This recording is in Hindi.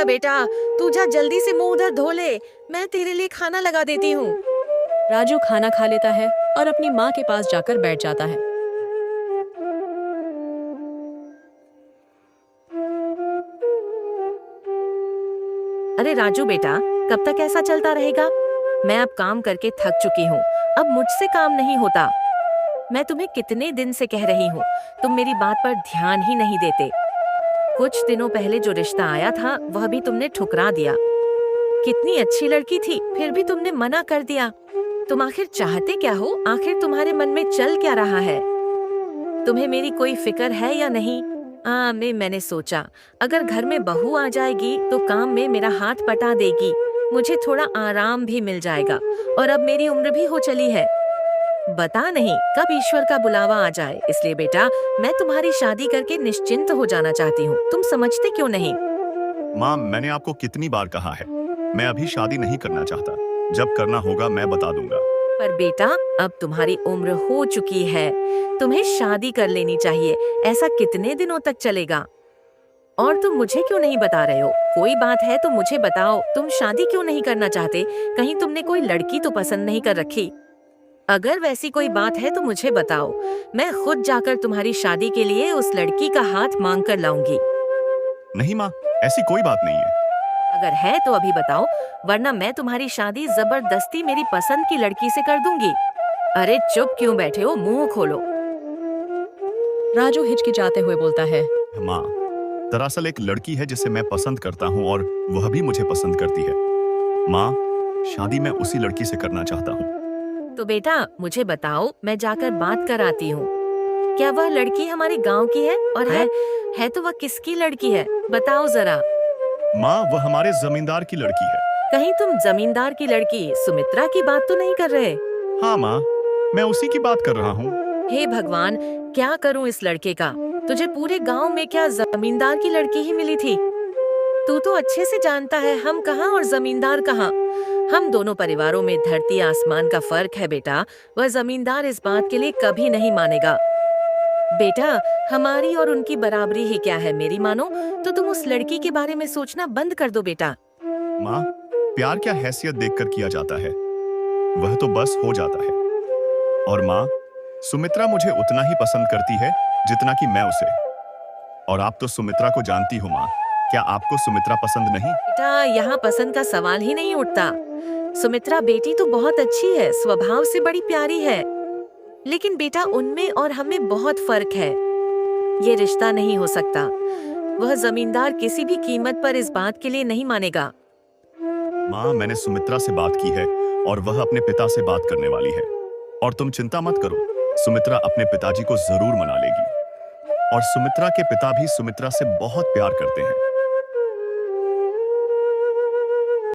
गया बेटा, तू जा जल्दी से मुंह उधर धो ले, मैं तेरे लिए खाना लगा देती हूँ। राजू खाना खा लेता है और अपनी माँ के पास जाकर बैठ जाता है। अरे राजू बेटा, कब तक ऐसा चलता रहेगा? मैं अब काम करके थक चुकी हूँ, अब मुझसे काम नहीं होता। मैं तुम्हें कितने दिन से कह रही हूँ, तुम मेरी बात पर ध्यान ही नहीं देते। कुछ दिनों पहले जो रिश्ता आया था वह भी तुमने ठुकरा दिया। कितनी अच्छी लड़की थी, फिर भी तुमने मना कर दिया। तुम आखिर चाहते क्या हो? आखिर तुम्हारे मन में चल क्या रहा है? तुम्हें मेरी कोई फिक्र है या नहीं? मैंने सोचा अगर घर में बहू आ जाएगी तो काम में मेरा हाथ पटा देगी, मुझे थोड़ा आराम भी मिल जाएगा, और अब मेरी उम्र भी हो चली है। बता नहीं कब ईश्वर का बुलावा आ जाए, इसलिए बेटा मैं तुम्हारी शादी करके निश्चिंत हो जाना चाहती हूँ। तुम समझते क्यों नहीं? माँ, मैंने आपको कितनी बार कहा है, मैं अभी शादी नहीं करना चाहता। जब करना होगा मैं बता दूंगा। पर बेटा अब तुम्हारी उम्र हो चुकी है, तुम्हें शादी कर लेनी चाहिए। ऐसा कितने दिनों तक चलेगा? और तुम मुझे क्यों नहीं बता रहे हो? कोई बात है तो मुझे बताओ, तुम शादी क्यों नहीं करना चाहते? कहीं तुमने कोई लड़की तो पसंद नहीं कर रखी? अगर वैसी कोई बात है तो मुझे बताओ, मैं खुद जाकर तुम्हारी शादी के लिए उस लड़की का हाथ मांग कर लाऊंगी। नहीं माँ, ऐसी कोई बात नहीं है। अगर है तो अभी बताओ, वरना मैं तुम्हारी शादी जबरदस्ती मेरी पसंद की लड़की से कर दूंगी। अरे चुप क्यों बैठे हो, मुंह खोलो। राजू हिचकिचाते हुए बोलता है। माँ, दरअसल एक लड़की है जिसे मैं पसंद करता हूँ और वह भी मुझे पसंद करती है। माँ, शादी मैं उसी लड़की से करना चाहता हूँ। तो बेटा मुझे बताओ, मैं जाकर बात कराती हूँ। क्या वह लड़की हमारे गांव की है? और है तो वह किसकी लड़की है? बताओ जरा। माँ, वह हमारे जमींदार की लड़की है। कहीं तुम जमींदार की लड़की सुमित्रा की बात तो नहीं कर रहे? हाँ माँ, मैं उसी की बात कर रहा हूँ। हे भगवान, क्या करूं इस लड़के का? तुझे पूरे गांव में क्या जमींदार की लड़की ही मिली थी? तू तो अच्छे से जानता है हम कहाँ और जमींदार कहाँ। हम दोनों परिवारों में धरती आसमान का फर्क है बेटा। वह जमींदार इस बात के लिए कभी नहीं मानेगा। बेटा हमारी और उनकी बराबरी ही क्या है, मेरी मानो तो तुम उस लड़की के बारे में सोचना बंद कर दो बेटा। माँ, प्यार क्या हैसियत देखकर किया जाता है, वह तो बस हो जाता है। और माँ, सुमित्रा मुझे उतना ही पसंद करती है जितना कि मैं उसे। और आप तो सुमित्रा को जानती हो माँ, क्या आपको सुमित्रा पसंद नहीं? बेटा यहाँ पसंद का सवाल ही नहीं उठता। सुमित्रा बेटी तो बहुत अच्छी है, स्वभाव से बड़ी प्यारी है, लेकिन बेटा उनमें और हमें बहुत फर्क है। ये रिश्ता नहीं हो सकता। वह जमींदार किसी भी कीमत पर इस बात के लिए नहीं मानेगा। माँ, मैंने सुमित्रा से बात की है और वह अपने पिता से बात करने वाली है। और तुम चिंता मत करो, सुमित्रा अपने पिताजी को जरूर मना लेगी। और सुमित्रा के पिता भी सुमित्रा से बहुत प्यार करते हैं।